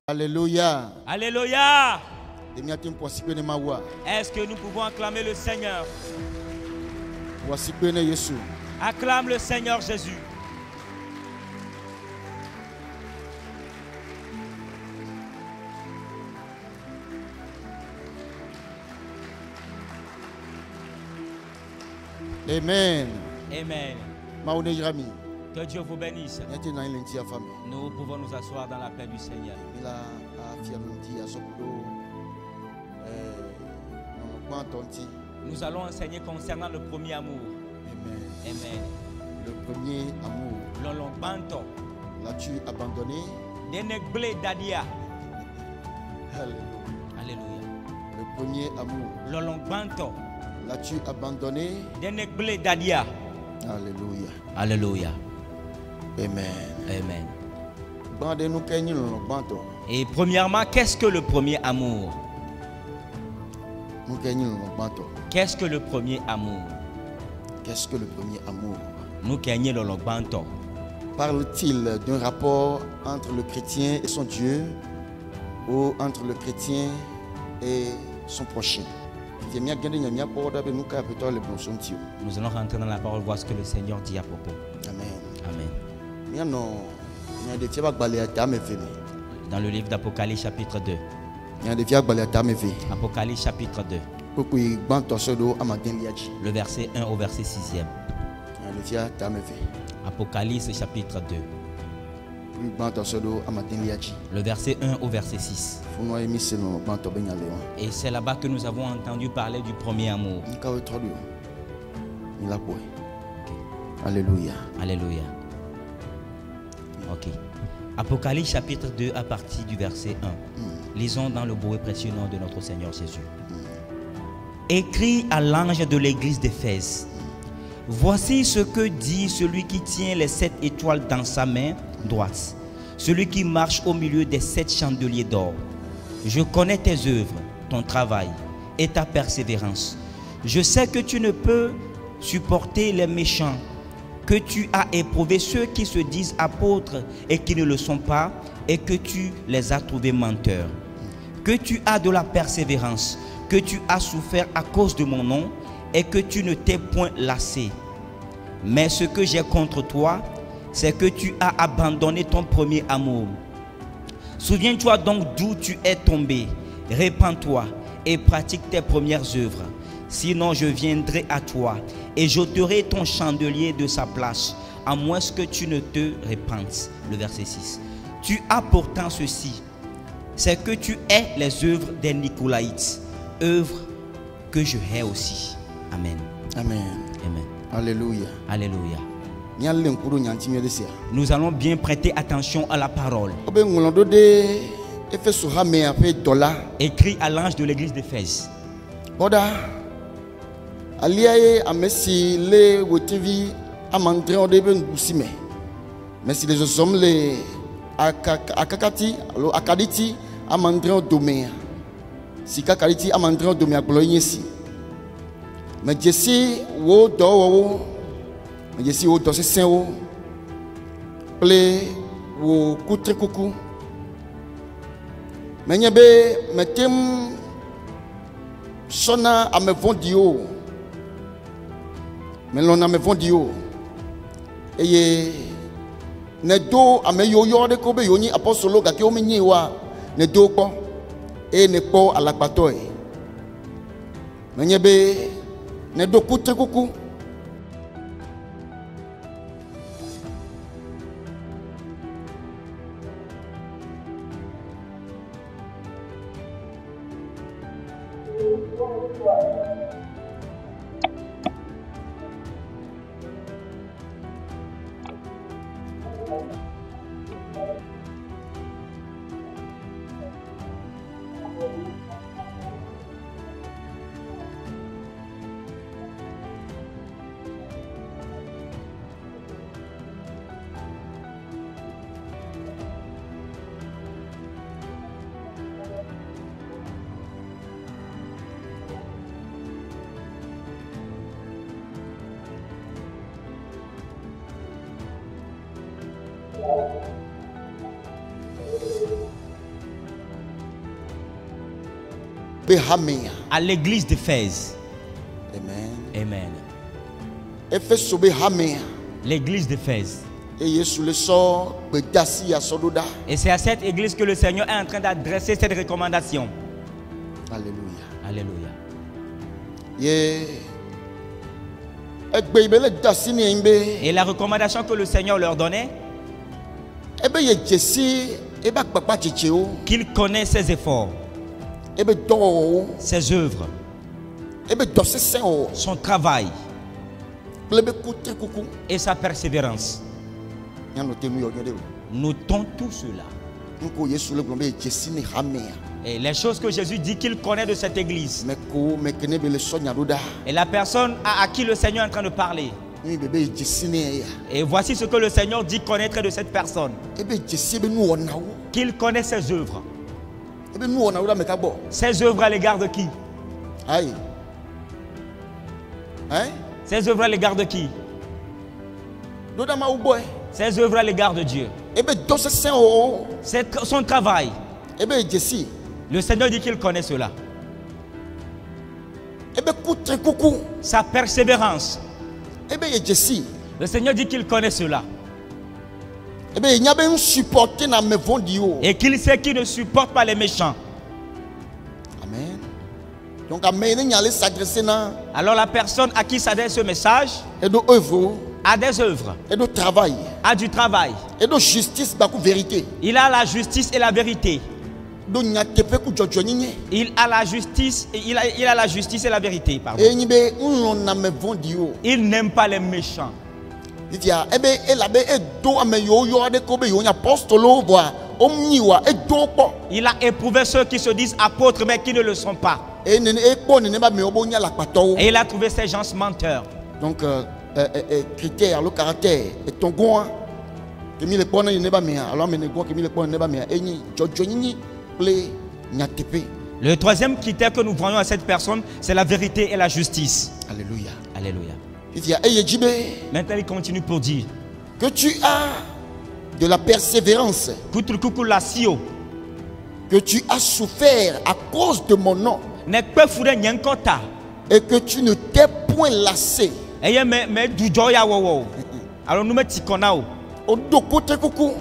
Alléluia. Alléluia. Est-ce que nous pouvons acclamer le Seigneur? Jésus. Acclame le Seigneur Jésus. Amen. Amen. Que Dieu vous bénisse. Nous pouvons nous asseoir dans la paix du Seigneur. Nous allons enseigner concernant le premier amour. Amen. Amen. Le premier amour. L'olombanto. L'as-tu abandonné? Denegble dadia. Alléluia. Le premier amour. L'olombanto. L'as-tu abandonné? Denegble dadia. Alléluia. Alléluia. Amen. Amen. Et premièrement, qu'est-ce que le premier amour? Qu'est-ce que le premier amour? Qu'est-ce que le premier amour? Nous gagnons le logbanto. Parle-t-il d'un rapport entre le chrétien et son Dieu ou entre le chrétien et son prochain? Nous allons rentrer dans la parole, voir ce que le Seigneur dit à propos. Amen. Amen. Dans le livre d'Apocalypse chapitre 2. Apocalypse chapitre 2. Le verset 1 au verset 6e. Apocalypse chapitre 2. Le verset 1 au verset 6. Et c'est là-bas que nous avons entendu parler du premier amour. Alléluia. Alléluia. Ok. Apocalypse chapitre 2 à partir du verset 1. Lisons dans le beau et précieux nom de notre Seigneur Jésus. Écrit à l'ange de l'église d'Éphèse. Voici ce que dit celui qui tient les 7 étoiles dans sa main droite, celui qui marche au milieu des 7 chandeliers d'or. Je connais tes œuvres, ton travail et ta persévérance. Je sais que tu ne peux supporter les méchants, que tu as éprouvé ceux qui se disent apôtres et qui ne le sont pas, et que tu les as trouvés menteurs. Que tu as de la persévérance, que tu as souffert à cause de mon nom, et que tu ne t'es point lassé. Mais ce que j'ai contre toi, c'est que tu as abandonné ton premier amour. Souviens-toi donc d'où tu es tombé. Répands-toi et pratique tes premières œuvres. Sinon je viendrai à toi et j'ôterai ton chandelier de sa place, à moins que tu ne te répandes. Le verset 6. Tu as pourtant ceci, c'est que tu hais les œuvres des Nicolaïtes, œuvres que je hais aussi. Amen. Amen. Amen. Alléluia. Alléluia. Nous allons bien prêter attention à la parole. Écrit à l'ange de l'église d'Éphèse. Mais si les hommes les akakati akaditi amandré au domaine si kakaditi amandré au domaine gloyesi mais Jesse wo do mais Jesse wo do se wo ple wo kutre kuku mais nyebe metem sona amevodio mais l'on amevodio et nedo ameyoyo de kobe yoni apostolo gake o menyi wa nedo po e ne po alagbato e menyebe nedo kutre kuku à l'église d'Éphèse. Amen. Amen. Éphèse sobe hamea. L'église d'Éphèse. Et Yesu le sort bedasi ya sododa. Et c'est à cette église que le Seigneur est en train d'adresser cette recommandation. Alléluia. Alléluia. Et la recommandation que le Seigneur leur donnait, qu'il connaît ses efforts, ses œuvres, son travail et sa persévérance. Notons tout cela. Et les choses que Jésus dit qu'il connaît de cette église. Et la personne à qui le Seigneur est en train de parler. Et voici ce que le Seigneur dit connaître de cette personne. Qu'il connaît ses œuvres. Ses œuvres à l'égard de qui? Ses œuvres à l'égard de qui? Ses œuvres à l'égard de Dieu. C'est son travail. Le Seigneur dit qu'il connaît cela. Sa persévérance. Le Seigneur dit qu'il connaît cela. Et qu'il sait qu'il ne supporte pas les méchants. Amen. Alors la personne à qui s'adresse ce message a des œuvres, a du travail. Il a la justice et la vérité. Il a la justice et la vérité. Pardon. Il n'aime pas les méchants. Il a éprouvé ceux qui se disent apôtres mais qui ne le sont pas. Et il a trouvé ces gens menteurs. Donc, critère, le caractère, et ton goût, le troisième critère que nous voyons à cette personne, c'est la vérité et la justice. Alléluia. Alléluia. Maintenant, il continue pour dire que tu as de la persévérance, que tu as souffert à cause de mon nom, et que tu ne t'es point lassé.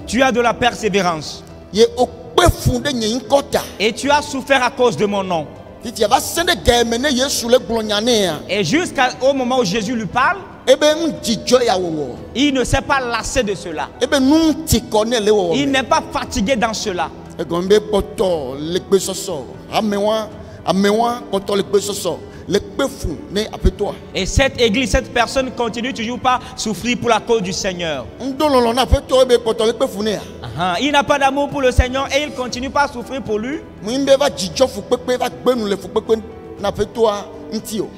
Tu as de la persévérance. Et tu as souffert à cause de mon nom. Et jusqu'au moment où Jésus lui parle, il ne s'est pas lassé de cela. Il n'est pas fatigué dans cela. Et cette église, cette personne continue toujours pas souffrir pour la cause du Seigneur. Il n'a pas d'amour pour le Seigneur et il continue pas à souffrir pour lui.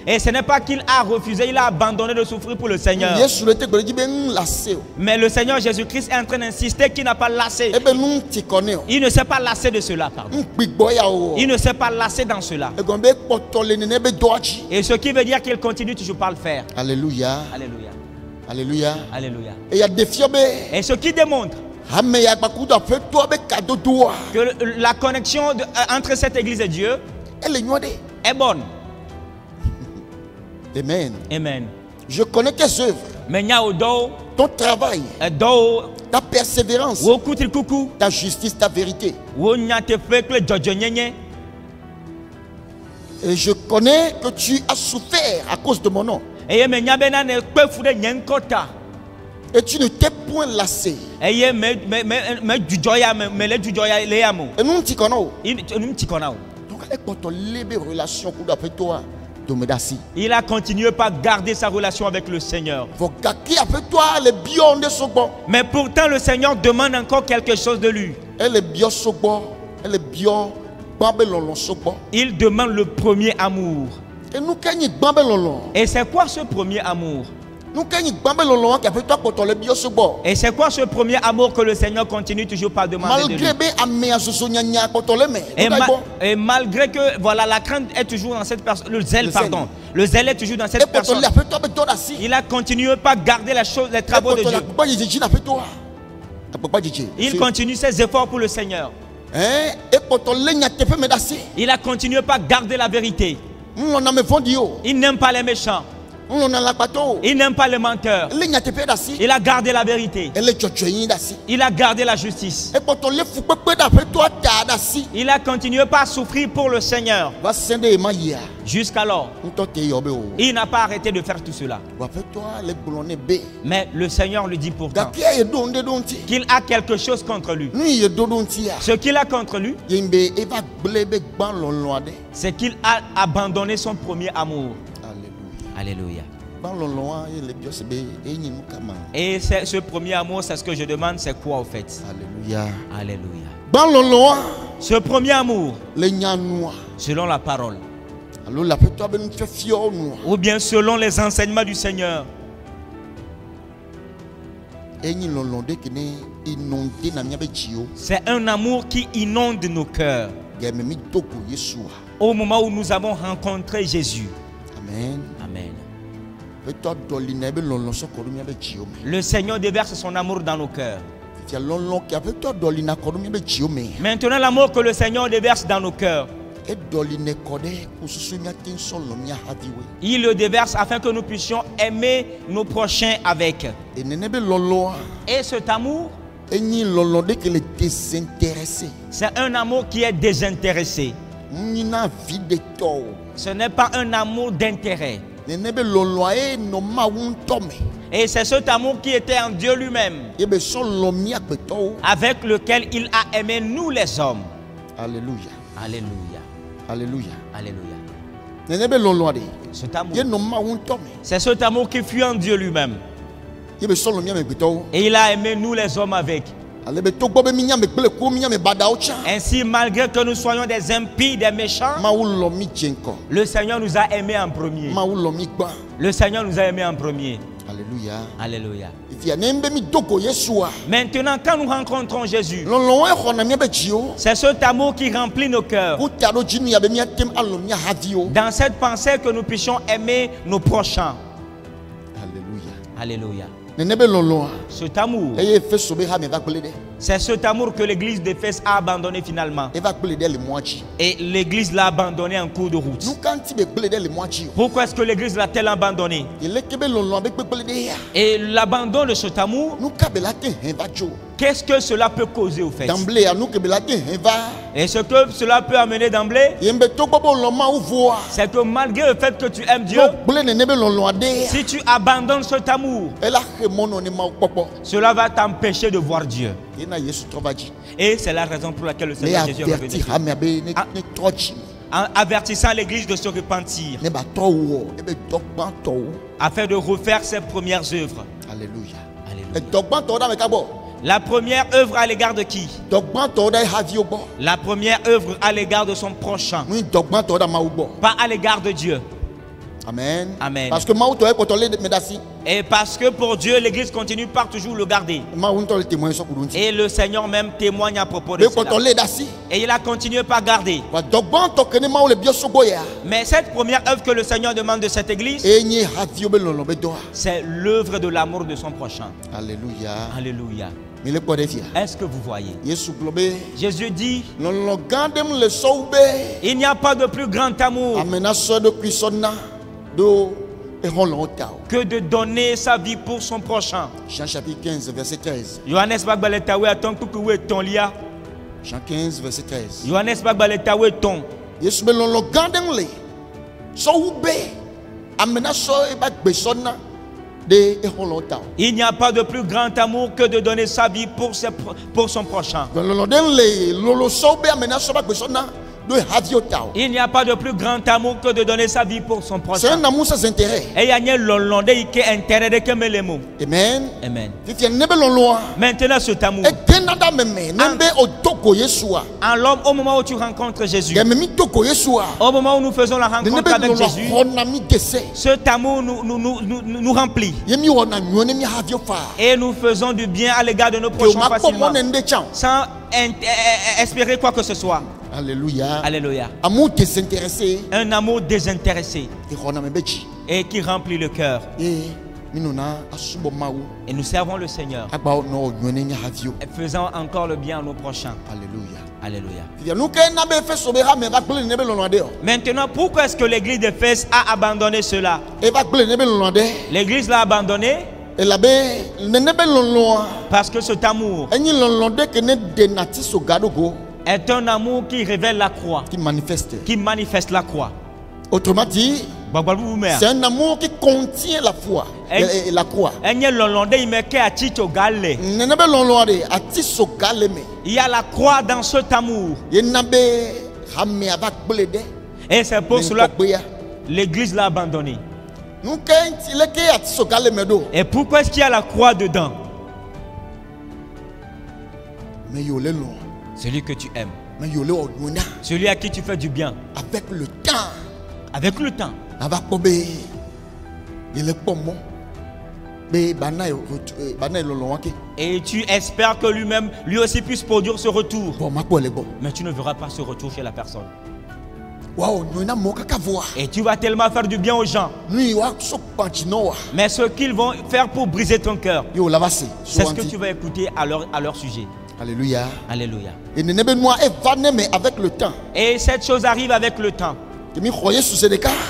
Et ce n'est pas qu'il a refusé, il a abandonné de souffrir pour le Seigneur. Mais le Seigneur Jésus-Christ est en train d'insister qu'il n'a pas lassé. Il ne s'est pas lassé de cela. Pardon. Il ne s'est pas lassé dans cela. Et ce qui veut dire qu'il continue toujours par le faire. Alléluia. Alléluia. Alléluia. Alléluia. Et ce qui démontre que la connexion entre cette église et Dieu est bonne. Amen. Amen. Je connais tes œuvres, ton travail, ta persévérance, ta justice, ta vérité. Et je connais que tu as souffert à cause de mon nom. Et tu ne t'es point lassé. Et nous t'y connaissons. Donc, il a continué par garder sa relation avec le Seigneur. Mais pourtant le Seigneur demande encore quelque chose de lui. Il demande le premier amour. Et c'est quoi ce premier amour? Et c'est quoi ce premier amour que le Seigneur continue toujours par demander de lui? Et malgré que voilà, la crainte est toujours dans cette personne, le zèle, pardon. Le zèle est toujours dans cette personne. Il a continué par garder les choses, les travaux de Dieu. Il continue ses efforts pour le Seigneur. Eh, et poto le nyatepe me dasi. Il a continué par garder la vérité. On a me fondi yo. Il n'aime pas les méchants. On a la bateau. Il n'aime pas les menteurs. Le nyatepe dasi. Il a gardé la vérité. Elle est tchotchoyin dasi. Il a gardé la justice. Et poto le foupepe d'après toi ta dasi. Il a continué par souffrir pour le Seigneur. Va sende ma ya. Jusqu'alors, On te yobe o. il n'a pas arrêté de faire tout cela. Va fait toi le boulonné B. Mais le Seigneur lui dit pourtant Gakia ye donde donti. qu'il a quelque chose contre lui. Nous ye dodonti ya. Ce qu'il a contre lui, Yembe eva blebe ban lonloade. c'est qu'il a abandonné son premier amour. Alléluia. Alléluia. Ban lonloa ye le bios be enyi mukama. Et ce premier amour, c'est ce que je demande, c'est quoi au fait? Alléluia. Alléluia. Ban lonloa Ce premier amour, le nyanwa. selon la parole, Alors la fait toi ben fait fior nous. ou bien selon les enseignements du Seigneur, Enyi lonlonde kene inonde na miabe chio. c'est un amour qui inonde nos cœurs. Geme mi toko Yeshua. Au moment où nous avons rencontré Jésus. Amen. Amen. Fait toi doline be lonlon so ko miabe chio. Le Seigneur déverse son amour dans nos cœurs. Fia lonlon ki fait toi dolina ko miabe chio me. Maintenant, l'amour que le Seigneur déverse dans nos cœurs, E doline kode kususu mi atin solo mi haviwe. il le déverse afin que nous puissions aimer nos prochains avec. Et nene be lonlon. Et cet amour, Enyi lonlonde que le désintéressé. c'est un amour qui est désintéressé. Nina vide to. Ce n'est pas un amour d'intérêt. Nene be lonlon e no ma wun tome. Et c'est cet amour qui était en Dieu lui-même, E be solo mi akbeto. avec lequel il a aimé nous les hommes. Alléluia. Alléluia. Alléluia. Alléluia. Nene be lonlon de. Cet amour, Ye no ma wun tome. c'est cet amour qui fut en Dieu lui-même. Ye be solo mi akbeto. Et il a aimé nous les hommes avec. Ale be to gbo be mi nya me gbele ko mi nya me bada ocha. Ainsi, malgré que nous soyons des impies, des méchants, Ma wulo mi jenko. le Seigneur nous a aimés en premier. Ma wulo mi gba. Le Seigneur nous a aimés en premier. Alléluia. Alléluia. Ifia nembe mi doko Yeshua. Maintenant, quand nous rencontrons Jésus, Lonlon e khona mi be chio. c'est cet amour qui remplit nos cœurs. Ku tado jini ya be mi atem alo mi havio. Dans cette pensée que nous puissions aimer nos prochains. Alléluia. Alléluia. Nene be lonlon. Cet amour, Eye fe sobe ha me va gbele de. c'est cet amour que l'église d'Éphèse a abandonné finalement. E va gbele de le moachi. Et l'église l'a abandonné en cours de route. Nou kanti be gbele de le moachi. Pourquoi est-ce que l'église l'a-t-elle abandonné? Ele kebe lonlon be gbele de ya. Et l'abandon de cet amour, Nou ka be la te hen va jo. qu'est-ce que cela peut causer au fait? D'emblée à nous que be la te hen va. Et ce que cela peut amener d'emblée, Yembe to gbo lonma ou voa. c'est que malgré le fait que tu aimes Dieu, No gbele nene be lonlon ade. si tu abandonnes cet amour, Elle a remono ne ma popo. cela va t'empêcher de voir Dieu. Ina Yesu trovaji. Et c'est la raison pour laquelle le Les Seigneur Jésus est revenu averti ha me be ne Ah. ne trochi. en avertissant l'église de se repentir Ne ba to wo. E be dogban to wo. afin de refaire ses premières œuvres. Alléluia. Alléluia. E dogban to da me ka bo. La première œuvre à l'égard de qui? Dogban to da havio bo. La première œuvre à l'égard de son prochain, Nous dogban to da ma bo. pas à l'égard de Dieu. Amen. Amen. Parce que ma to e poto le medasi. Et parce que pour Dieu, l'église continue par toujours le garder. Ma to le témoin so kurunti. Et le Seigneur même témoigne à propos de Be poto cela. le dasi. Et il a continué par garder. Wa dogban to kene ma le bio sogo ya. Mais cette première œuvre que le Seigneur demande de cette église, Enye havio be lonlon be do. c'est l'œuvre de l'amour de son prochain. Alléluia. Alléluia. Mais le pode fia. Est-ce que vous voyez? Yesu globe. Jésus dit, Lonlon gandem le soube. il n'y a pas de plus grand amour Amena so de kuisonna do e holon tao. que de donner sa vie pour son prochain. Jean chapitre 15 verset 13. Johannes Bagbaletawe attend que ton lia. Jean 15 verset 13. Johannes Bagbaletawe ton. Yesu be lonlon gandem le. Soube. Amena so e ba gbesonna de e holon tao. Il n'y a pas de plus grand amour que de donner sa vie pour son prochain. Lonlon den le lolo soube amena so ba gbesonna do e havio tao. Il n'y a pas de plus grand amour que de donner sa vie pour son C'est prochain. un amour sans intérêt. Et il y a un lolonde qui est intérêt de que les mots. Amen. Amen. Fifi nebe lonlon. Maintenant, cet amour, E tenada meme nembe otoko Yeshua. en l'homme, au moment où tu rencontres Jésus, Geme mi toko Yeshua. au moment où nous faisons la rencontre Nebe avec lonlon Jésus, hona mi dese. cet amour nous remplit. Yemi wona nyone mi havio fa. Et nous faisons du bien à l'égard de nos Que prochains ma facilement, pomo nende chan. sans espérer quoi que ce soit. Alléluia. Alléluia. Amour désintéressé. Un amour désintéressé Et hona me bechi. et qui remplit le cœur. Et minona asubo maou. Et nous servons le Seigneur, Agba no nyone mi havio. faisant encore le bien à nos prochains. Alléluia. Alléluia. Maintenant, pourquoi est-ce que l'église d'Éphèse a abandonné cela? L'église l'a abandonné parce que cet amour est un amour qui révèle la croix, qui manifeste la croix. Autrement dit, c'est un amour qui contient la foi et la croix. Il y a la croix dans cet amour. Et c'est pour cela que l'église l'a abandonné. Et pourquoi est-ce qu'il y a la croix dedans? Celui que tu aimes, celui à qui tu fais du bien. Avec le temps. Avec le temps. Et tu espères que lui aussi puisse produire ce retour. Mais tu ne verras pas ce retour chez la personne. Et tu vas tellement faire du bien aux gens. Mais ce qu'ils vont faire pour briser ton cœur, c'est ce que tu vas écouter à leur sujet. Alléluia. Alléluia. Avec le temps. Et cette chose arrive avec le temps.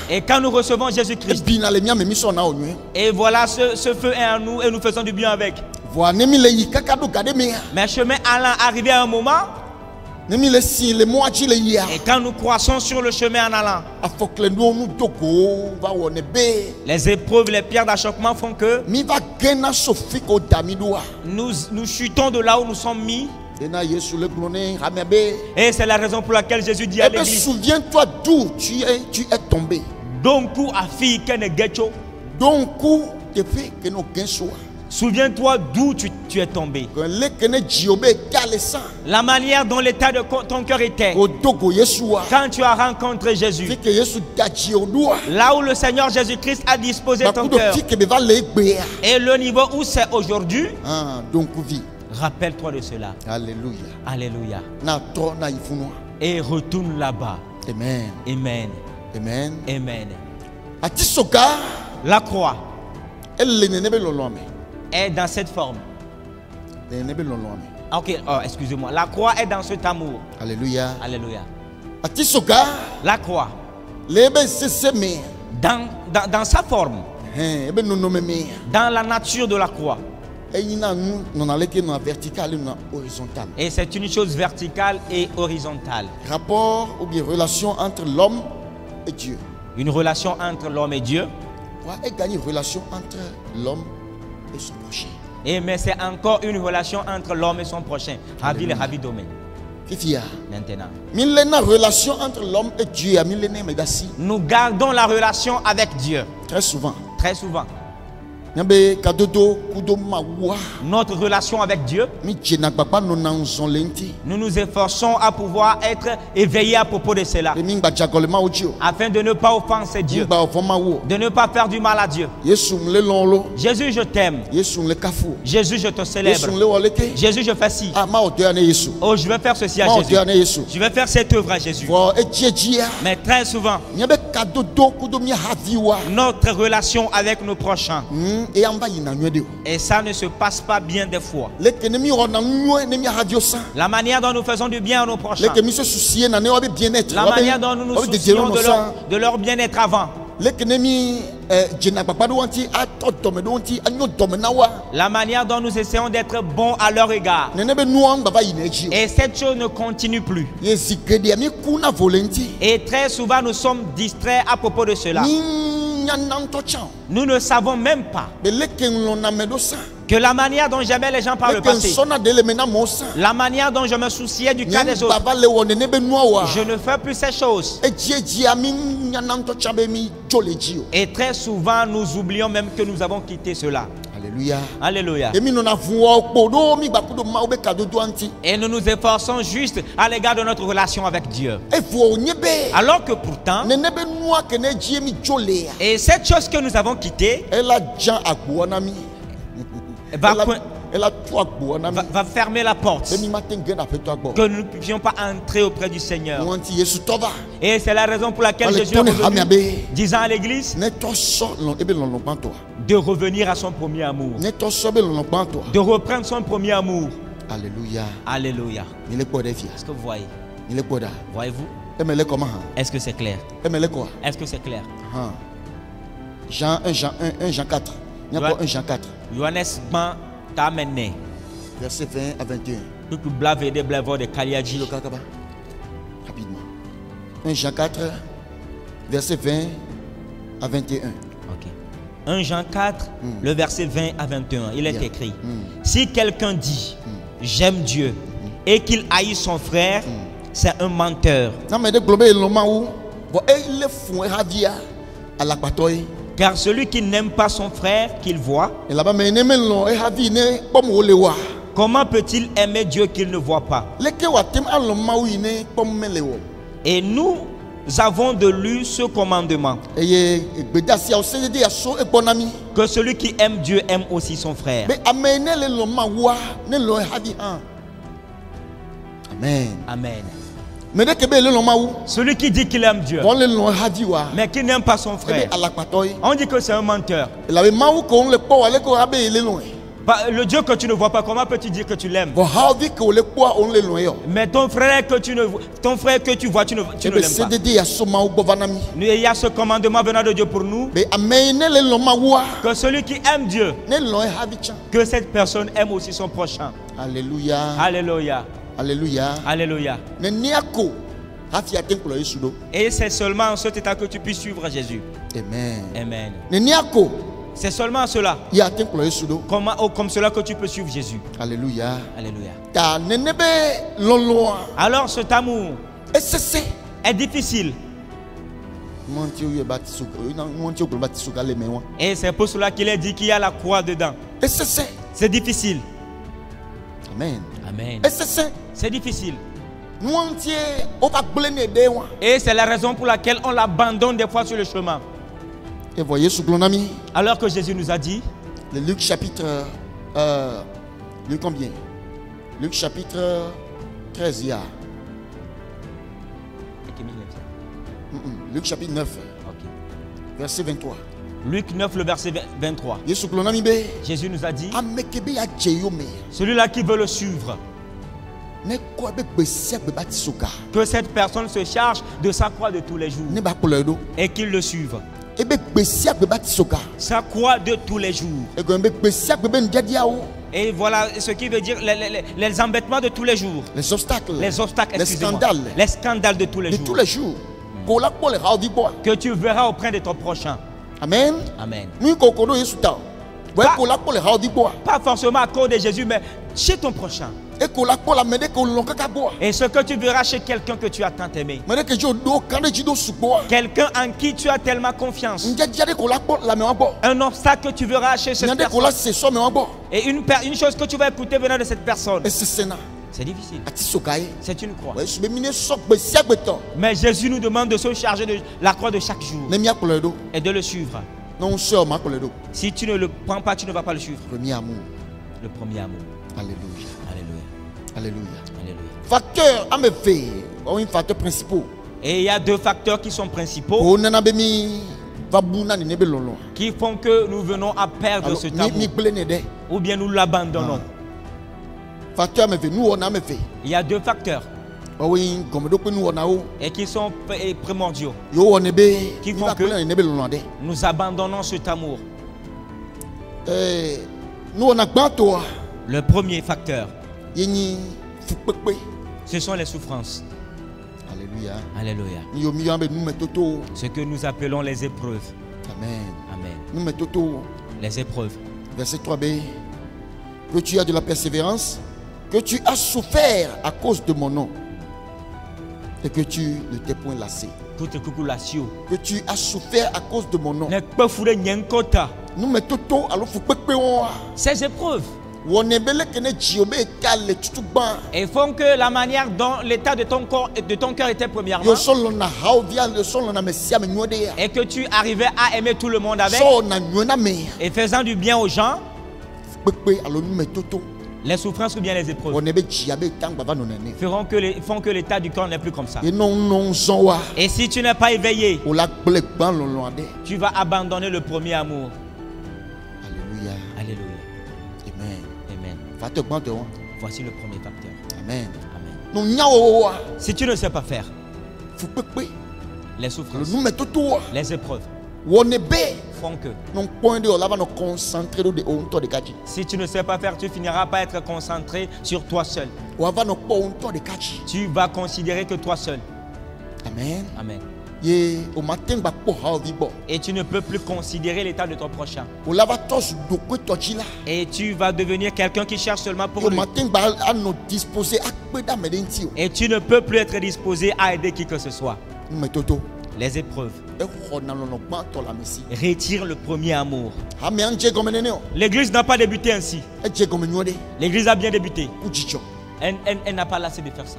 Et quand nous recevons Jésus-Christ, et voilà, ce feu est en nous et nous faisons du bien avec. Mais chemin allant, arrivé à un moment, et quand nous croissons sur le chemin en allant, les épreuves, les pierres d'achoppement font que nous chutons de là où nous sommes mis. Et c'est la raison pour laquelle Jésus dit à l'église: souviens-toi d'où tu es tombé. Souviens-toi d'où tu es tombé. La manière dont l'état de ton cœur était quand tu as rencontré Jésus. Là où le Seigneur Jésus-Christ a disposé ton cœur. Et le niveau où c'est aujourd'hui. Rappelle-toi de cela. Alléluia. Alléluia. Et retourne là-bas. Amen. Amen. Amen. Amen. La croix est dans cette forme. Ok, excusez-moi. La croix est dans cet amour. Alléluia. Alléluia. La croix. Dans sa forme. Dans la nature de la croix. Et c'est une chose verticale et horizontale. Rapport ou bien relation entre l'homme et Dieu. Une relation entre l'homme et Dieu. Une relation entre l'homme et son prochain. Mais c'est encore une relation entre l'homme et son prochain. Ravi le Ravi domaine. Maintenant. Relation entre l'homme et Dieu. Nous gardons la relation avec Dieu. Très souvent. Très souvent. Notre relation avec Dieu, nous nous efforçons à pouvoir être éveillés à propos de cela, afin de ne pas offenser Dieu, de ne pas faire du mal à Dieu. Jésus, je t'aime. Jésus, je te célèbre. Jésus, je fais ci. Oh, je vais faire ceci à Jésus. Je vais faire cette œuvre à Jésus. Mais très souvent, notre relation avec nos prochains, et ça ne se passe pas bien des fois. La manière dont nous faisons du bien à nos prochains, la manière dont nous nous soucions de leur bien-être avant, la manière dont nous essayons d'être bons à leur égard, et cette chose ne continue plus. Et très souvent nous sommes distraits à propos de cela. Nous ne savons même pas que la manière dont j'aimais les gens par le passé, la manière dont je me souciais du cas des autres, je ne fais plus ces choses. Et très souvent nous oublions même que nous avons quitté cela. Alléluia. Alléluia. Et nous nous efforçons juste à l'égard de notre relation avec Dieu. Alors que pourtant, et cette chose que nous avons quittée va fermer la porte, que nous ne puissions pas entrer auprès du Seigneur. Et c'est la raison pour laquelle Jésus est revenu, disant à l'église de revenir à son premier amour, de reprendre son premier amour. Alléluia. Alléluia. Il est quoi des filles? Est-ce que vous voyez? Il est quoi là? Voyez-vous? Elle est comment? Est-ce que c'est clair? Elle est quoi? Est-ce que c'est clair? Jean 1 Jean 4. Il y a quoi 1 Jean 4? Johannes ban t'amener. Verset 20 à 21. Tout blave de blavo de Kaliaji. Rapidement. 1 Jean 4, verset 20 à 21. Ok. 1 Jean 4, le verset 20 à 21. Il est écrit: si quelqu'un dit j'aime Dieu et qu'il haït son frère, c'est un menteur. Car celui qui n'aime pas son frère qu'il voit, comment peut-il aimer Dieu qu'il ne voit pas? Et nous avons de lui ce commandement, que celui qui aime Dieu aime aussi son frère. Amen. Amen. Celui qui dit qu'il aime Dieu, mais qui n'aime pas son frère, on dit que c'est un menteur. Le Dieu que tu ne vois pas, comment peux-tu dire que tu l'aimes? Mais ton frère que tu vois, tu ne l'aimes pas. Il y a ce commandement venant de Dieu pour nous, que celui qui aime Dieu, que cette personne aime aussi son prochain. Alléluia. Alléluia. Alléluia. Alléluia. Et c'est seulement en cet état que tu puisses suivre Jésus. Amen. Amen. C'est seulement cela. Comme cela que tu peux suivre Jésus. Alléluia. Alléluia. Alors cet amour est difficile. Et c'est pour cela qu'il est dit qu'il y a la croix dedans. C'est difficile. Amen. Amen. C'est difficile. Et c'est la raison pour laquelle on l'abandonne des fois sur le chemin. Et voyez, alors que Jésus nous a dit, le Luc chapitre Luc combien? Luc chapitre 13, il y a. Luc chapitre 9, verset 23. Luc 9, le verset 23. Jésus nous a dit, celui-là qui veut le suivre, que cette personne se charge de sa croix de tous les jours et qu'il le suive. Sa croix de tous les jours. Et voilà ce qui veut dire les embêtements de tous les jours. Les obstacles, les scandales de tous les jours. Que tu verras auprès de ton prochain. Amen. Amen. Pas forcément à cause de Jésus, mais chez ton prochain. Et ce que tu verras chez quelqu'un que tu as tant aimé. Quelqu'un en qui tu as tellement confiance. Un obstacle que tu verras chez cette personne. Et une chose que tu vas écouter venant de cette personne. C'est difficile. C'est une croix. Mais Jésus nous demande de se charger de la croix de chaque jour. Et de le suivre. Si tu ne le prends pas, tu ne vas pas le suivre. Le premier amour. Alléluia. Alléluia. Alléluia. Facteurs principaux. Et il y a deux facteurs qui sont principaux, qui font que nous venons à perdre ce amour, ou bien nous l'abandonnons. Il y a deux facteurs et qui sont primordiaux, qui font que nous abandonnons cet amour. Le premier facteur, ce sont les souffrances. Alléluia. Alléluia. Ce que nous appelons les épreuves. Amen. Amen. Les épreuves. Verset 3b. Que tu as de la persévérance, que tu as souffert à cause de mon nom, et que tu ne t'es point lassé. Que tu as souffert à cause de mon nom. Ces épreuves, et font que la manière dont l'état de ton corps et de ton cœur était premièrement, et que tu arrivais à aimer tout le monde avec, et faisant du bien aux gens, les souffrances ou bien les épreuves font que l'état du corps n'est plus comme ça. Et si tu n'es pas éveillé, tu vas abandonner le premier amour. Alléluia. Alléluia. Amen. Amen. Voici le premier facteur. Amen. Amen. Non nyawo Si tu ne sais pas faire, fu pepe les le souffrances, nous mettons tout les épreuves wonebe font que non point de là va nous concentrer de onto de kaji. si tu ne sais pas faire, tu finiras par être concentré sur toi seul. Ou va nous pas onto de kaji. Tu vas considérer que toi seul. Amen. Amen. Ye au matin ba po ha vibo. Et tu ne peux plus considérer l'état de ton prochain. Ou là va tos do ko tochi là. Et tu vas devenir quelqu'un qui cherche seulement pour Au lui. matin ba à nous disposer à peu da medenti. Et tu ne peux plus être disposé à aider qui que ce soit. Nous mettons tout. Les épreuves E ho na no ba to la messi. retirent le premier amour. Ha me anje comme nene o. L'église n'a pas débuté ainsi. E je comme nyode. L'église a bien débuté. Kuchicho. Elle n'a pas lassé de faire ça.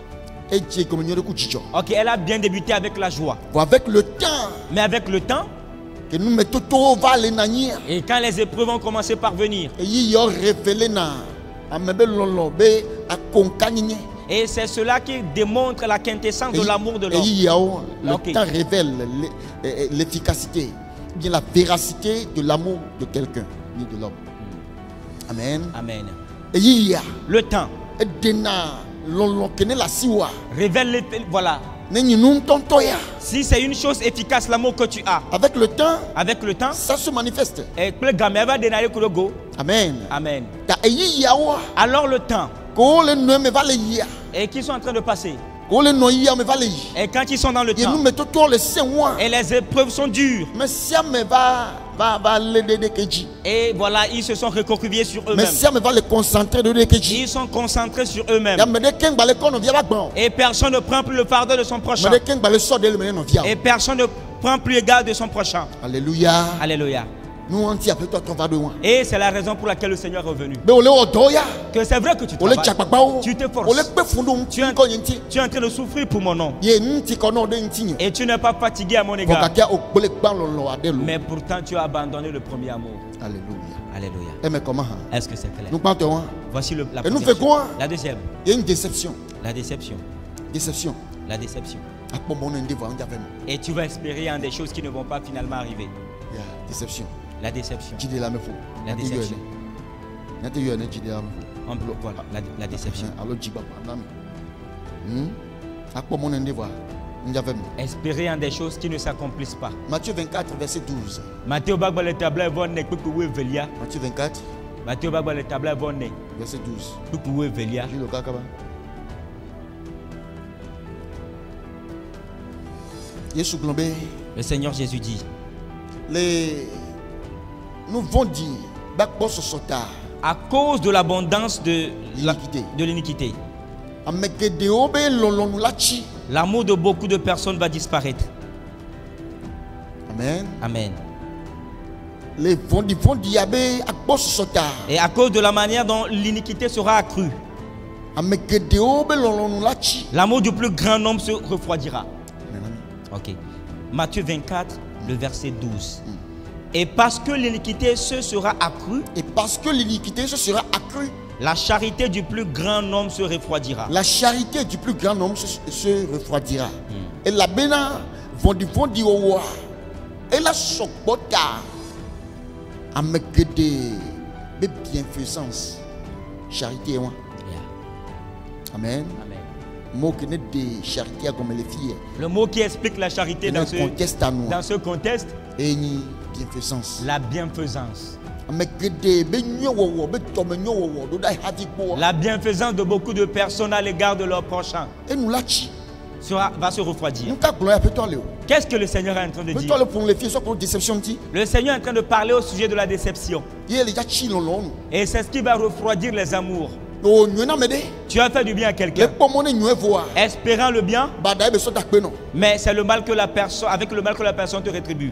E je comme nyode kuchicho. Ok, elle a bien débuté avec la joie. Avec le temps Mais avec le temps, que nous mettons tout va les nania. et quand les épreuves vont commencer par venir, Et il y a révélé na amebe lolo be akonkanye. et c'est cela qui démontre la quintessence de l'amour de Et l'homme. il y a le Ok. temps révèle l'efficacité, bien la véracité de l'amour de quelqu'un, ni de l'homme. Amen. Amen. Et il y a Le temps dena lolo kene la siwa. révèle, voilà. Neni nun tontoya. Si c'est une chose efficace, l'amour que tu as, Avec le temps, avec le temps, ça se manifeste. et le gamin va dénailler que le go. Amen. Amen. Ta eyi ya wa Alors le temps, ko le no me va le ya. et qui sont en train de passer, Ko le no ya me va le yi. et quand ils sont dans le Et nous temps, mettons tout le saint et les épreuves sont dures, mais si me va le de keji. et voilà, ils se sont recroquevillés sur Mais eux-mêmes. si me va le concentrer de keji. Ils sont concentrés sur eux-mêmes. Ya me de ken ba le kono via ba gbon. Et personne ne prend plus le fardeau de son prochain. Me de ken ba le so de le me no via. Et personne ne prend plus égard de son prochain. Alléluia. Alléluia. Nous on dit après toi ton va de loin. Et c'est la raison pour laquelle le Seigneur est revenu. Mais on le odoya. Que c'est vrai que tu On le travailles. chakpakpa o. Tu t'efforces. On le pe fundu Tu es, ko yenti. tu es en train de souffrir pour mon nom. Ye nti kono de nti. Et tu n'es pas fatigué à mon Ko égard. kakia o gbele gban lolo adelo. Mais pourtant, tu as abandonné le premier amour. Alléluia. Alléluia. Et mais comment hein? Est-ce que c'est clair? Nous partons. Voici la Et nous première fait quoi? chose. La deuxième. Il y a une déception. La déception. Déception. La déception. À quoi mon ende va on dit avec moi. Et tu vas espérer en des choses qui ne vont pas finalement arriver. Yeah, déception. La déception. Jide la me fo. La déception. Nate yo ne jide la me fo. Voilà, la déception. Alors jiba nami. À quoi mon ende va on dit avec moi. Espérer en des choses qui ne s'accomplissent pas. Matthieu 24 verset 12. Matthieu Bagba le tableau est bonne, Kukuwe Velia. Matthieu 24 Matthieu Bagba le tableau est bonne, verset 12. Kukuwe Velia. Dis le kakaba. Yesu globé. Le Seigneur Jésus dit, Nous vont dire bakbo sosota. à cause de l'abondance de l'iniquité, Amegedeo be lolonu lachi. l'amour de beaucoup de personnes va disparaître. Amen. Amen. Les vont dire abe akbo sosota. Et à cause de la manière dont l'iniquité sera accrue, Amegedeo be lolonu lachi. l'amour du plus grand nombre se refroidira. Amen. Ok. Matthieu 24, le verset 12. Et parce que l'iniquité se sera accrue, Et parce que l'iniquité se sera accrue, la charité du plus grand nombre se refroidira. la charité du plus grand nombre se refroidira. Et la bena vont dire au roi. Et la sokbota amegede be bienfaisance. Charité moi. Yeah. Amen. Amen. Mot qui n'est de charité comme les filles. Le mot qui explique la charité Et dans dans ce contexte, et ni bienfaisance. la bienfaisance. Amegede be nyowo be tome nyowo do dai hadi bo. La bienfaisance de beaucoup de personnes à l'égard de leur prochain Et nous lachi. va se refroidir. Nous ka gloire peut toi le. Qu'est-ce que le Seigneur est en train de Peut dire? toi le pour les filles soit pour déception dit. Le Seigneur est en train de parler au sujet de la déception. Il est déjà chi lolon. Et c'est ce qui va refroidir les amours. O nyona mede. Tu as fait du bien à Les quelqu'un, pomone nywe voa. espérant le bien, Bada be so takpe non. mais c'est le mal que la personne, avec le mal que la personne te rétribue.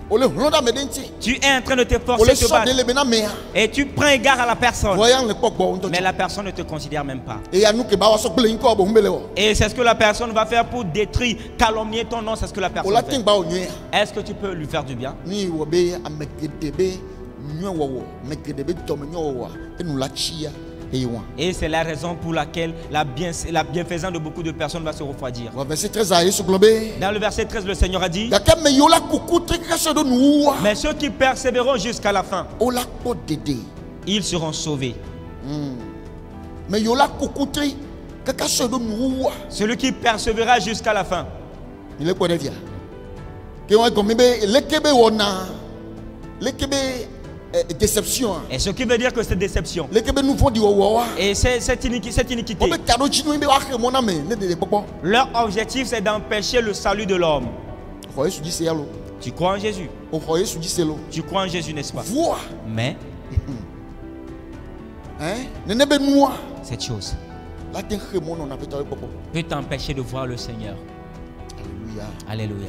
Ole ronda mede nti. Tu es en train de Ole t'efforcer de te so de battre le bena mea. et tu prends égard à la personne, Voyant le pokbo on mais la personne ne te considère même pas. Et anu ke ba wa so gbele nko bo humbele wo. Et c'est ce que la personne va faire pour détruire, calomnier ton nom, c'est ce que la personne Ola fait. ting ba o nywe. Est-ce que tu peux lui faire du bien? Ni wo be amegede be nywe wo. Megede be tome nyowo. E nous la chia. Et c'est la raison pour laquelle la bienfaisance de beaucoup de personnes va se refroidir. Verset 13 à Yesu globé. Dans le verset 13, le Seigneur a dit, Yaka me yola kuku trikase de nous. mais ceux qui persévéreront jusqu'à la fin, Ola po dede. ils seront sauvés. Mais yola kokutri kaka sodo muwa. Celui qui persévérera jusqu'à la fin. Il est quoi de via? Que on comme lekebe wona. Lekebe déception. Et ce qui veut dire que c'est déception. Lekebe nous font du wawa. Et cette iniquité. Leur objectif, c'est d'empêcher le salut de l'homme. Tu crois en Jésus? Tu crois en Jésus, n'est-ce pas? Mais cette chose peut t'empêcher de voir le Seigneur. Alléluia.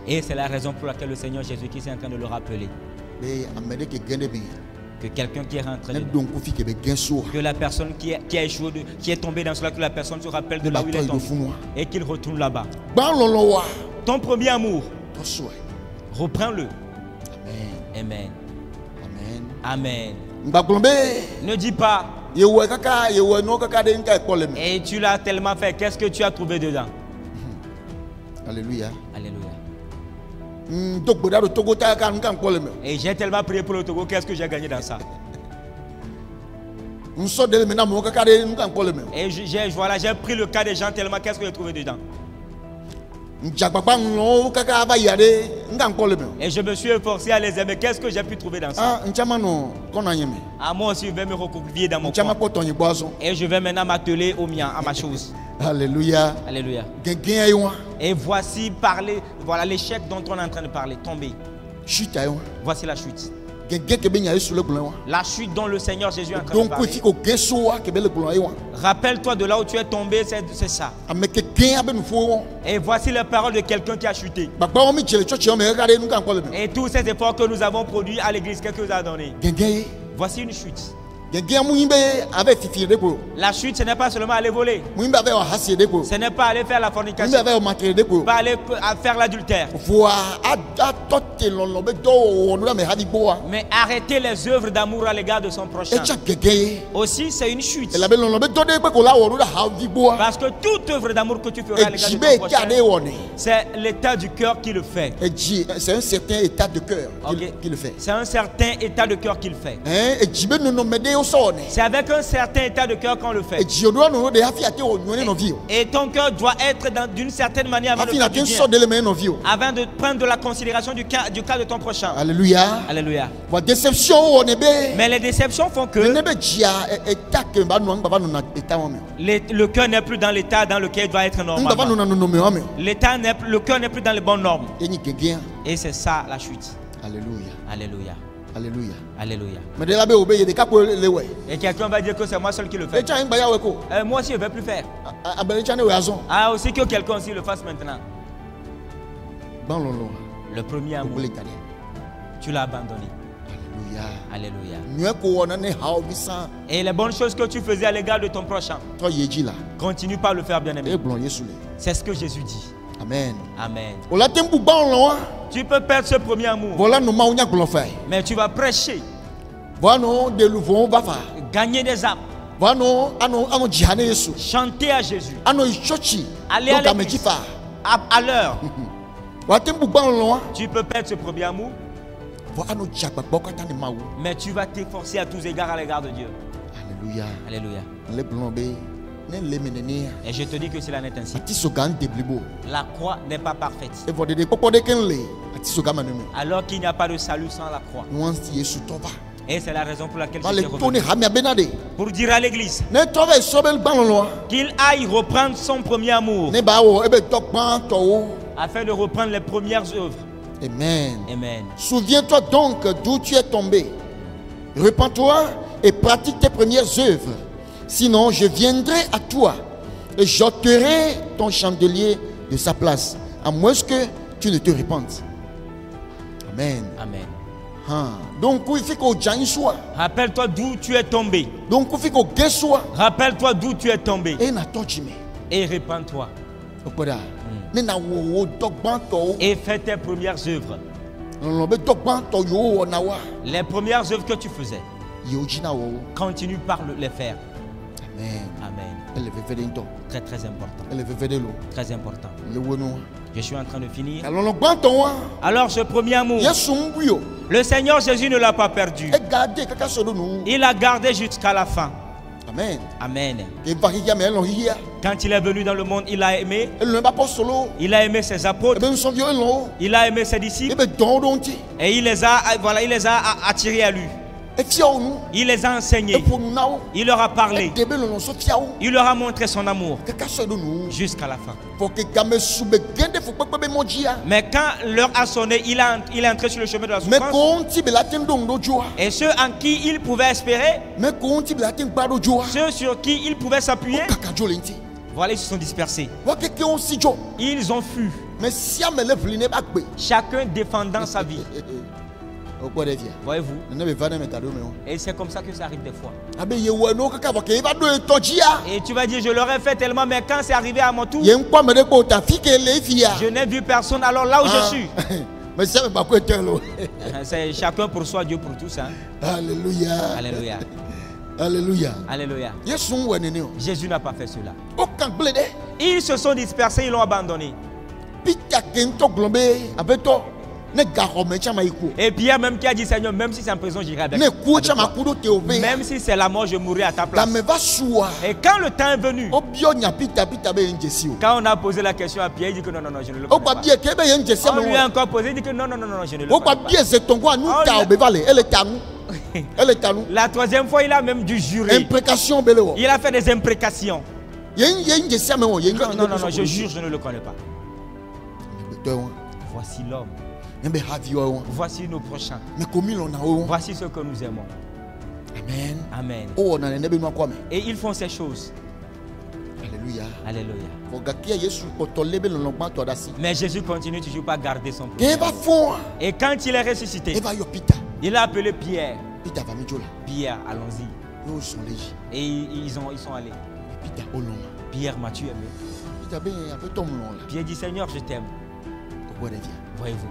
Et c'est la raison pour laquelle le Seigneur Jésus-Christ est en train de le rappeler. Que quelqu'un qui est rentré dedans, que la personne qui a échoué, qui est tombée dans cela, que la personne se rappelle de là où il est tombé et qu'il retourne là-bas. Ton premier amour, reprends-le. Amen. Amen. Ne dis pas et tu l'as tellement fait, qu'est-ce que tu as trouvé dedans? Alléluia. Alléluia. Et j'ai tellement prié pour le Togo, qu'est-ce que j'ai gagné dans ça? Et j'ai pris le cas des gens tellement, qu'est-ce que j'ai trouvé dedans? Et je me suis efforcé à les aimer, qu'est-ce que j'ai pu trouver dans ça? Moi aussi, je vais me recouvrir dans mon coin. Et je vais maintenant m'atteler au mien, à ma chose. Alléluia. Alléluia. Et voici voilà l'échec dont on est en train de parler, tomber. Voici la chute. La chute dont le Seigneur Jésus est en train de parler. Rappelle-toi de là où tu es tombé, c'est ça. Et voici les paroles de quelqu'un qui a chuté. Et tous ces efforts que nous avons produits à l'église, qu'est-ce que nous a donné? Voici une chute. La chute, ce n'est pas seulement aller voler. Ce n'est pas aller faire la fornication. Pas aller faire l'adultère. Mais arrêter les œuvres d'amour à l'égard de son prochain. Aussi, c'est une chute. Parce que toute œuvre d'amour que tu feras à l'égard de ton prochain, c'est l'état du cœur qui le fait. C'est un certain état de cœur qui le fait. C'est un certain état de cœur qu'il fait. C'est avec un certain état de cœur qu'on le fait. Et ton cœur doit être d'une certaine manière avant de prendre de la considération du cas de ton prochain. Alléluia. Alléluia. Mais les déceptions font que le cœur n'est plus dans l'état dans lequel il doit être normalement. Le cœur n'est plus dans les bonnes normes. Et c'est ça la chute. Alléluia. Alléluia. Alléluia. Alléluia. Et quelqu'un va dire que c'est moi seul qui le fait. Moi aussi je ne vais plus faire. Ah, aussi que quelqu'un aussi le fasse maintenant. Le premier amour, tu l'as abandonné. Alléluia. Et les bonnes choses que tu faisais à l'égard de ton prochain, continue pas à le faire, bien aimé. C'est ce que Jésus dit. Amen. Amen. Tu peux perdre ce premier amour. Mais tu vas prêcher. Gagner des âmes. Chanter à Jésus. Aller à l'église à l'heure. Tu peux perdre ce premier amour. Mais tu vas t'efforcer à tous égards à l'égard de Dieu. Alléluia. Alléluia. Et je te dis que cela n'est ainsi. La croix n'est pas parfaite. Alors qu'il n'y a pas de salut sans la croix. Et c'est la raison pour laquelle je suis revenu. Pour dire à l'église qu'il aille reprendre son premier amour afin de reprendre les premières œuvres. Amen. Amen. Souviens-toi donc d'où tu es tombé. Repends-toi et pratique tes premières œuvres. Sinon, je viendrai à toi et j'ôterai ton chandelier de sa place, à moins que tu ne te répandes. Amen. Amen. Donc, il faut que soit. Rappelle-toi d'où tu es tombé. Donc, il faut que soit. Rappelle-toi d'où tu es tombé. Et répands-toi. Et fais tes premières œuvres. Les premières œuvres que tu faisais, continue par les faire. Amen. Très très important. Très important. Je suis en train de finir. Alors ce premier amour, le Seigneur Jésus ne l'a pas perdu. Il l'a gardé jusqu'à la fin. Amen. Amen. Quand il est venu dans le monde, il a aimé. Il a aimé ses apôtres. Il a aimé ses disciples. Et il les a attirés à lui. Il les a enseignés. Il leur a parlé. Il leur a montré son amour jusqu'à la fin. Mais quand l'heure a sonné, il est entré sur le chemin de la souffrance. Et ceux en qui il pouvait espérer, ceux sur qui il pouvait s'appuyer, voilà, ils se sont dispersés. Ils ont fui. Chacun défendant sa vie. Voyez-vous? Et c'est comme ça que ça arrive des fois. Et tu vas dire, je l'aurais fait tellement, mais quand c'est arrivé à mon tour, je n'ai vu personne. Alors là où je suis, c'est chacun pour soi, Dieu pour tous. Hein? Alléluia. Alléluia. Alléluia. Alléluia. Jésus n'a pas fait cela. Ils se sont dispersés, ils l'ont abandonné. Et Pierre même qui a dit, Seigneur, même si c'est en prison, j'irai avec toi. Même si c'est la mort, je mourrai à ta place. Et quand le temps est venu, quand on a posé la question à Pierre, il dit que non, je ne le connais pas. On lui a encore posé, il dit que non, je ne le connais pas. La troisième fois, il a même dû jurer. Il a fait des imprécations. Non, je jure, je ne le connais pas. Voici l'homme. Voici nos prochains. Voici ce que nous aimons. Amen. Et ils font ces choses. Alléluia. Alléluia. Mais Jésus continue toujours pas à garder son pouvoir. Et quand il est ressuscité, il a appelé Pierre. Pierre, allons-y. Et ils sont allés. Pierre m'a tué. Pierre dit, Seigneur, je t'aime. Voyez-vous.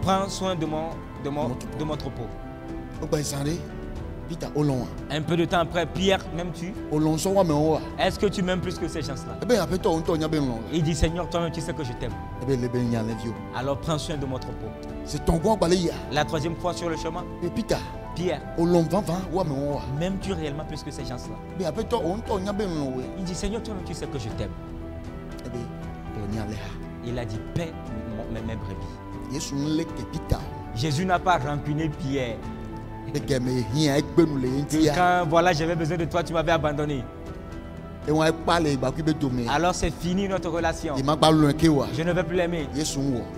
Prends soin de mon troupeau. Un peu de temps après, Pierre m'aimes-tu? Est-ce que tu m'aimes plus que ces gens-là? Il dit, Seigneur, toi-même tu sais que je t'aime. Alors prends soin de mon troupeau. La troisième fois sur le chemin, Pierre, m'aimes-tu réellement plus que ces gens-là? Il dit, Seigneur, toi-même tu sais que je t'aime. Il a dit, paie mes brebis. Jésus n'a pas rancuné Pierre. Quand voilà, j'avais besoin de toi, tu m'avais abandonné. Alors c'est fini notre relation. Je ne veux plus l'aimer.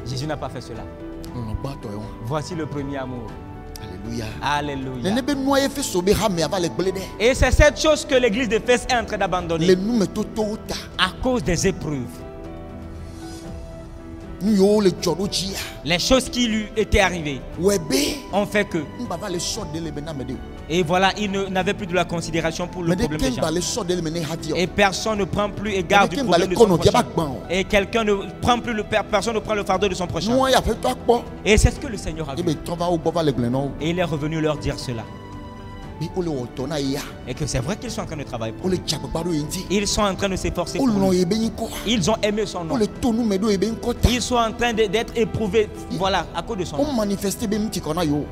Jésus n'a pas fait cela. Voici le premier amour. Alléluia. Et c'est cette chose que l'église d'Éphèse est en train d'abandonner à cause des épreuves. Les choses qui lui étaient arrivées ont fait que. Et voilà, il n'avait plus de la considération pour le problème des gens. Et personne ne prend plus égard du problème de son prochain. Et personne ne prend le fardeau de son prochain. Et c'est ce que le Seigneur a vu. Et il est revenu leur dire cela. Et que c'est vrai qu'ils sont en train de travailler pour lui. Ils sont en train de s'efforcer pour lui. Ils ont aimé son nom. Ils sont en train d'être éprouvés, voilà, à cause de son nom.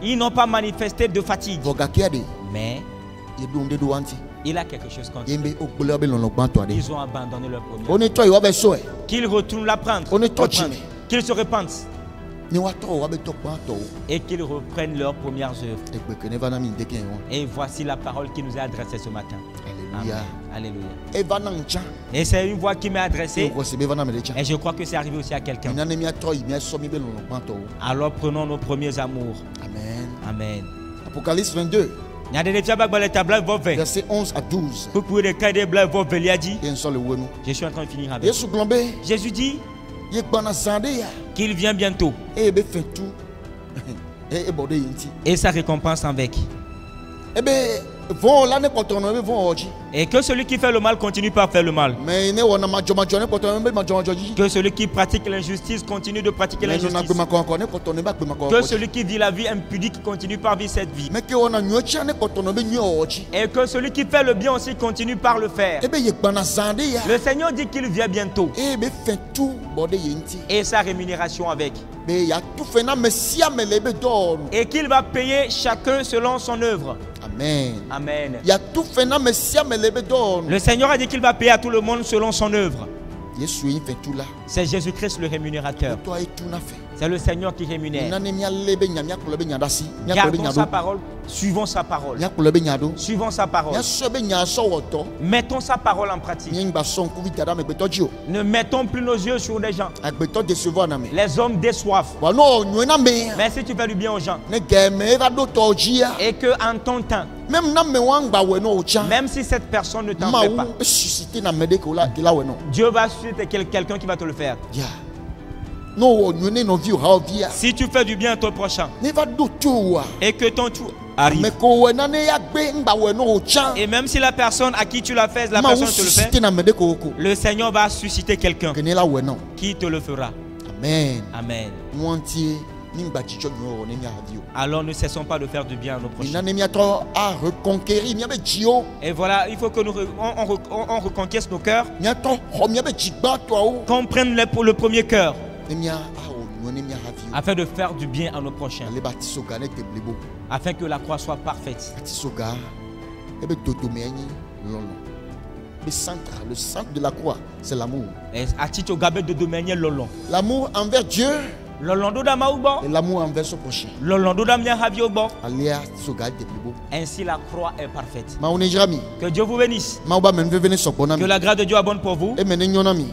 Ils n'ont pas manifesté de fatigue. Mais il a quelque chose contre eux. Ils ont abandonné leur premier. Qu'ils retournent la prendre. Qu'ils se repentent. Et qu'ils reprennent leurs premières œuvres. Et voici la parole qui nous est adressée ce matin. Alléluia. Et c'est une voix qui m'est adressée. Et je crois que c'est arrivé aussi à quelqu'un. Alors prenons nos premiers amours. Amen. Apocalypse 22. Verset 11 à 12. Je suis en train de finir avec. Jésus dit qu'il vient bientôt. Et sa récompense avec. Et que celui qui fait le mal continue par faire le mal. Que celui qui pratique l'injustice continue de pratiquer l'injustice. Que celui qui vit la vie impudique continue par vivre cette vie. Et que celui qui fait le bien aussi continue par le faire. Le Seigneur dit qu'il vient bientôt. Et sa rémunération avec. Et qu'il va payer chacun selon son œuvre. Amen. Amen. Le Le Seigneur a dit qu'il va payer à tout le monde selon son œuvre. fait tout là. C'est Jésus-Christ le rémunérateur. Toi et tout n'a fait. C'est le Seigneur qui rémunère. Gardons Gardons sa parole, suivons sa parole. Suivons sa parole. Mettons sa parole en pratique. Ne mettons plus nos yeux sur les gens. Les hommes déçoivent. Mais si tu fais du bien aux gens et que en ton temps, même si cette personne ne t'en fait pas, Dieu va susciter quelqu'un qui va te le faire. Si tu fais du bien à ton prochain et que ton tour arrive, et même si la personne à qui tu l'as fait, la personne te le fait, le Seigneur va susciter quelqu'un qui te le fera. Amen. Amen. Alors ne cessons pas de faire du bien à nos prochains. Et voilà, il faut que nous on reconquiesse nos cœurs, qu'on prenne le premier cœur, afin de faire du bien à nos prochains, afin que la croix soit parfaite. Le centre de la croix, c'est l'amour. L'amour envers Dieu et l'amour envers son prochain. Ainsi la croix est parfaite. Que Dieu vous bénisse. Que la grâce de Dieu abonde pour vous.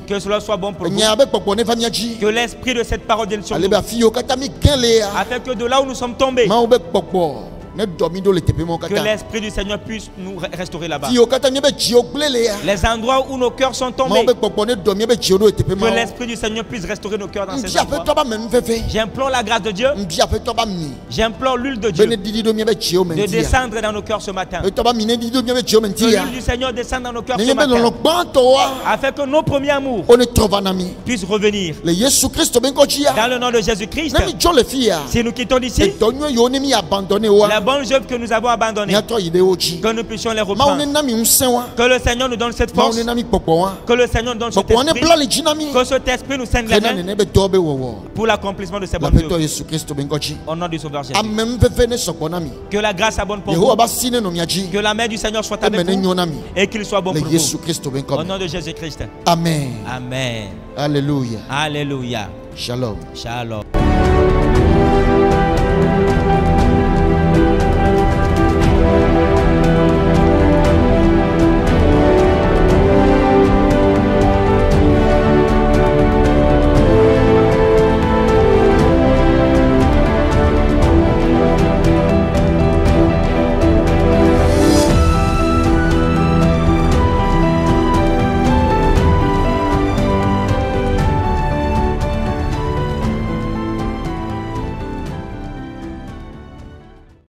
Que cela soit bon pour vous. Que l'esprit de cette parole vienne sur nous. Afin que de là où nous sommes tombés, que l'esprit du Seigneur puisse nous restaurer là-bas. Les endroits où nos cœurs sont tombés, que l'esprit du Seigneur puisse restaurer nos cœurs dans ces endroits. J'implore la grâce de Dieu. J'implore l'huile de Dieu de descendre dans nos cœurs ce matin. Que l'huile du Seigneur descende dans nos cœurs ce matin, afin que nos premiers amours puissent revenir. Dans le nom de Jésus-Christ, si nous quittons d'ici, la bonne œuvre que nous avons abandonnée, que nous puissions les reprendre. Que le Seigneur nous donne cette force. Que le Seigneur nous donne cet esprit. Que cet esprit nous scène les mains pour l'accomplissement de ces bonnes œuvres. Au nom du Sauveur Jésus. Que la grâce abonde pour vous. Que la main du Seigneur soit avec vous. Et qu'il soit bon pour vous. Au nom de Jésus-Christ. Amen. Amen. Alléluia. Alléluia. Shalom. Shalom.